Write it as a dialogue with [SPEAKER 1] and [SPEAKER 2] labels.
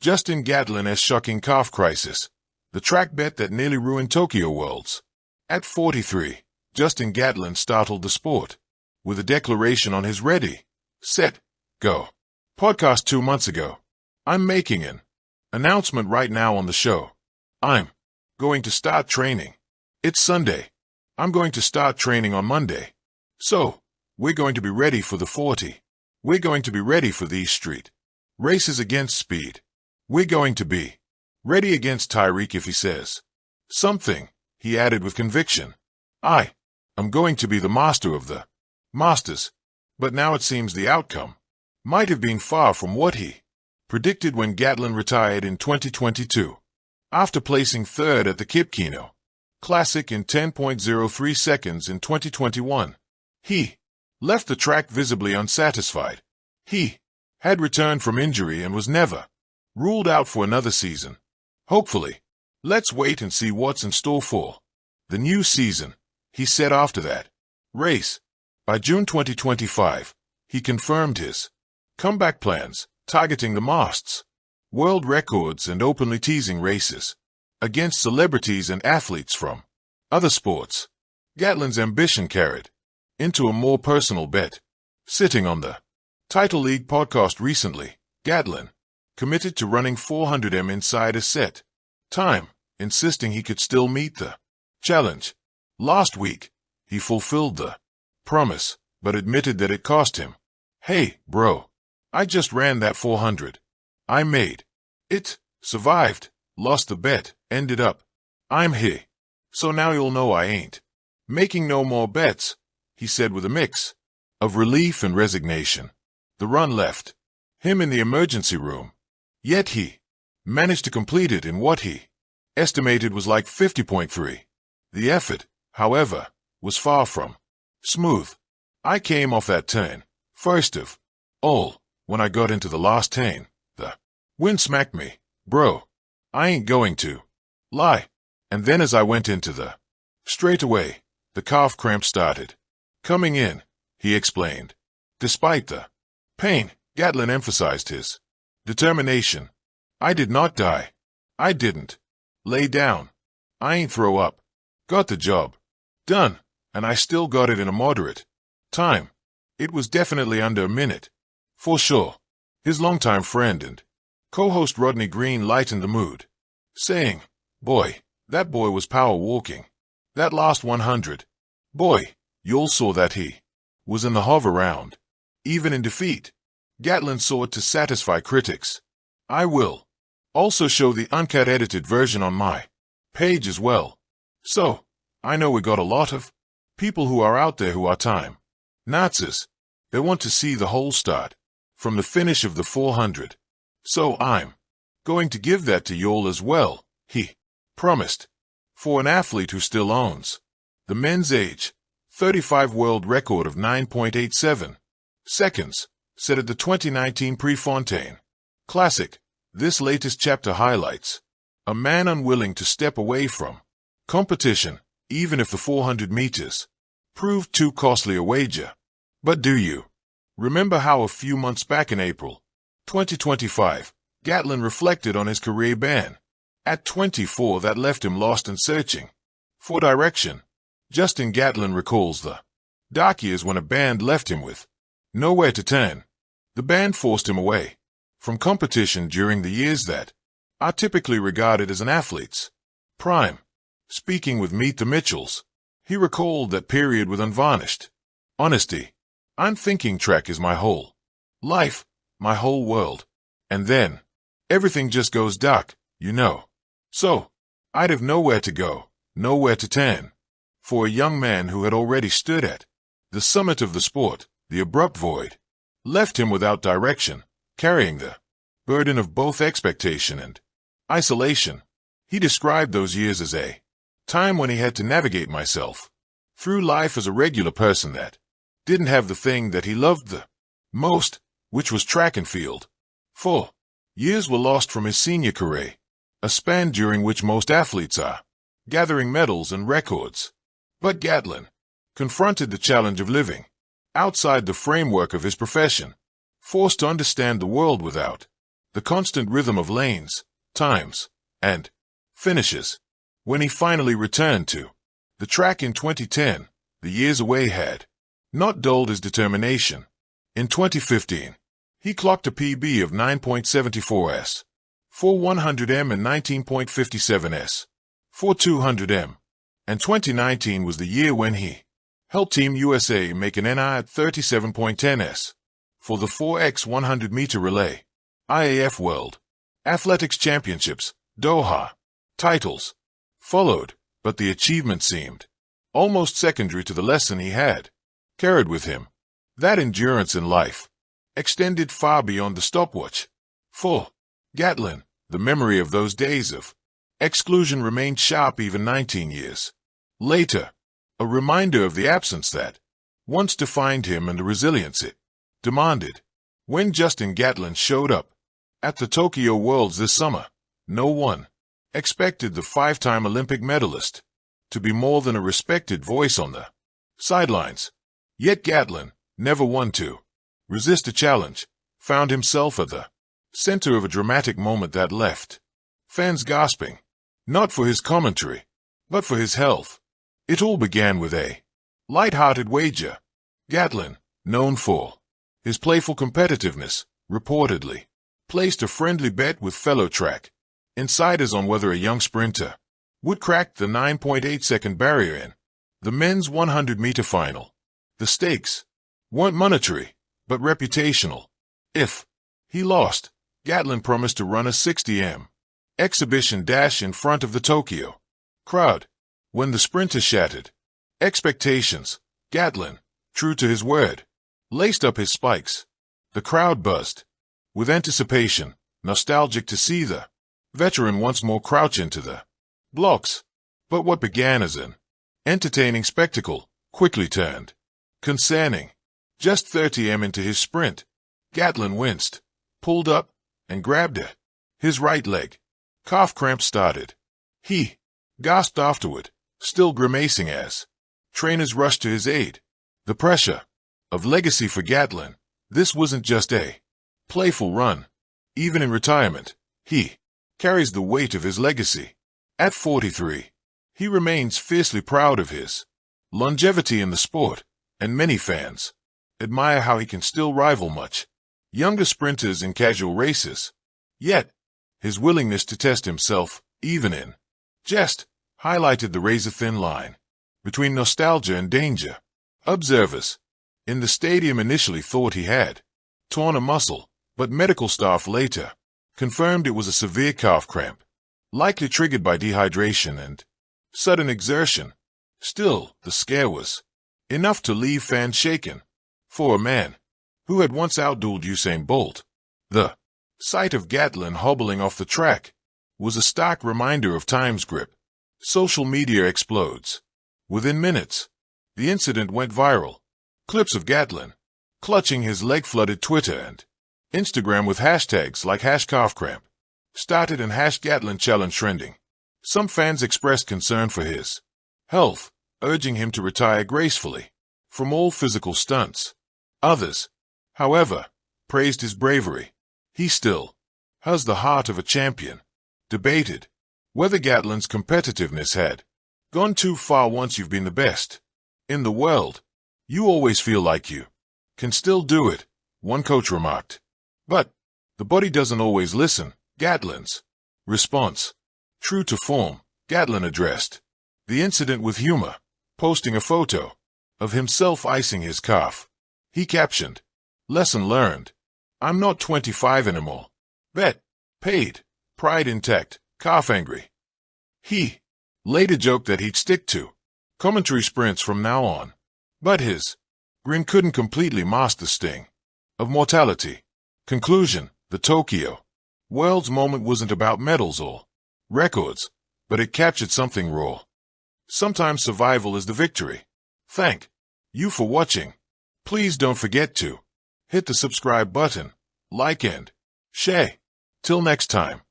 [SPEAKER 1] Justin Gatlin's shocking calf crisis, the track bet that nearly ruined Tokyo Worlds. At 43, Justin Gatlin startled the sport with a declaration on his ready, set, go podcast 2 months ago. I'm making an announcement right now on the show. I'm going to start training. It's Sunday. I'm going to start training on Monday. So, we're going to be ready for the 40. We're going to be ready for these street races against speed. We're going to be ready against Tyreek if he says something, he added with conviction. I am going to be the master of the masters. But now it seems the outcome might have been far from what he predicted when Gatlin retired in 2022. After placing third at the Kipkeino Classic in 10.03 seconds in 2021, he left the track visibly unsatisfied. He had returned from injury and was never ruled out for another season. Hopefully, let's wait and see what's in store for the new season, he said after that race. By June 2025, he confirmed his comeback plans, targeting the masts, world records and openly teasing races against celebrities and athletes from other sports. Gatlin's ambition carried into a more personal bet. Sitting on the Title League podcast recently, Gatlin committed to running 400m inside a set time, insisting he could still meet the challenge. Last week, he fulfilled the promise, but admitted that it cost him. Hey, bro, I just ran that 400. I made it, survived, lost the bet, ended up. I'm here. So now you'll know I ain't making no more bets, he said with a mix of relief and resignation. The run left him in the emergency room. Yet he managed to complete it in what he estimated was like 50.3. The effort, however, was far from smooth. I came off that turn, first of all, when I got into the last turn, the wind smacked me. Bro, I ain't going to lie. And then as I went into the straightaway, the calf cramp started coming in, he explained. Despite the pain, Gatlin emphasized his determination. I did not die. I didn't lay down. I ain't throw up. Got the job done, and I still got it in a moderate time. It was definitely under a minute, for sure. His longtime friend and co-host Rodney Green lightened the mood, saying, boy, that boy was power walking. That last 100. Boy, you all saw that he was in the hover round. Even in defeat, Gatlin sought to satisfy critics. I will also show the uncut edited version on my page as well. So, I know we got a lot of people who are out there who are time Nazis. They want to see the whole start from the finish of the 400. So I'm going to give that to y'all as well, he promised. For an athlete who still owns the men's age 35 world record of 9.87 seconds, set at the 2019 Prefontaine Classic, this latest chapter highlights a man unwilling to step away from competition, even if the 400 meters proved too costly a wager. But do you remember how a few months back in April 2025, Gatlin reflected on his career ban at 24 that left him lost and searching for direction? Justin Gatlin recalls the dark years when a band left him with nowhere to turn. The band forced him away from competition during the years that are typically regarded as an athlete's prime. Speaking with Meet the Mitchells, he recalled that period with unvarnished honesty. I'm thinking track is my whole life, my whole world. And then everything just goes dark, you know. So I'd have nowhere to go, nowhere to turn. For a young man who had already stood at the summit of the sport, the abrupt void left him without direction, carrying the burden of both expectation and isolation. He described those years as a time when he had to navigate myself through life as a regular person that didn't have the thing that he loved the most, which was track and field. 4 years were lost from his senior career, a span during which most athletes are gathering medals and records. But Gatlin confronted the challenge of living outside the framework of his profession, forced to understand the world without the constant rhythm of lanes, times, and finishes. When he finally returned to the track in 2010, the years away had not dulled his determination. In 2015, he clocked a PB of 9.74s, 400m and 19.57s, 200m, and 2019 was the year when he helped Team USA make an NI at 37.10s for the 4x 100-meter relay, IAF World Athletics Championships, Doha. Titles followed, but the achievement seemed almost secondary to the lesson he had carried with him. That endurance in life extended far beyond the stopwatch. For Gatlin, the memory of those days of exclusion remained sharp even 19 years later, a reminder of the absence that once defined him and the resilience it demanded. When Justin Gatlin showed up at the Tokyo Worlds this summer, no one expected the five-time Olympic medalist to be more than a respected voice on the sidelines. Yet Gatlin, never one to resist a challenge, found himself at the center of a dramatic moment that left fans gasping, not for his commentary, but for his health. It all began with a light-hearted wager. Gatlin, known for his playful competitiveness, reportedly placed a friendly bet with fellow track insiders on whether a young sprinter would crack the 9.8-second barrier in the men's 100-meter final. The stakes weren't monetary, but reputational. If he lost, Gatlin promised to run a 60m exhibition dash in front of the Tokyo crowd. When the sprinter shattered expectations, Gatlin, true to his word, laced up his spikes. The crowd buzzed with anticipation, nostalgic to see the veteran once more crouch into the blocks. But what began as an entertaining spectacle quickly turned concerning. Just 30m into his sprint, Gatlin winced, pulled up, and grabbed his right leg. Calf cramp started. He gasped afterward, still grimacing as trainers rushed to his aid. The pressure of legacy for Gatlin. This wasn't just a playful run. Even in retirement, he carries the weight of his legacy. At 43, he remains fiercely proud of his longevity in the sport, and many fans admire how he can still rival much younger sprinters in casual races. Yet, his willingness to test himself, even in jest, highlighted the razor-thin line between nostalgia and danger. Observers in the stadium initially thought he had torn a muscle, but medical staff later confirmed it was a severe calf cramp, likely triggered by dehydration and sudden exertion. Still, the scare was enough to leave fans shaken. For a man who had once outdueled Usain Bolt, the sight of Gatlin hobbling off the track was a stark reminder of time's grip. Social media explodes. Within minutes, the incident went viral. Clips of Gatlin clutching his leg flooded Twitter and Instagram with hashtags like #calfcramp started and #Gatlin challenge trending. Some fans expressed concern for his health, urging him to retire gracefully from all physical stunts. Others, however, praised his bravery. He still has the heart of a champion. Debated whether Gatlin's competitiveness had gone too far. Once you've been the best in the world, you always feel like you can still do it, one coach remarked. But the body doesn't always listen. Gatlin's response, true to form, Gatlin addressed the incident with humor, posting a photo of himself icing his calf. He captioned, "Lesson learned. I'm not 25 anymore. Bet paid. Pride intact. Calf angry." He later joked that he'd stick to commentary sprints from now on. But his grin couldn't completely mask the sting of mortality. Conclusion: the Tokyo Worlds moment wasn't about medals or records, but it captured something raw. Sometimes survival is the victory. Thank you for watching. Please don't forget to hit the subscribe button, like and share. Till next time.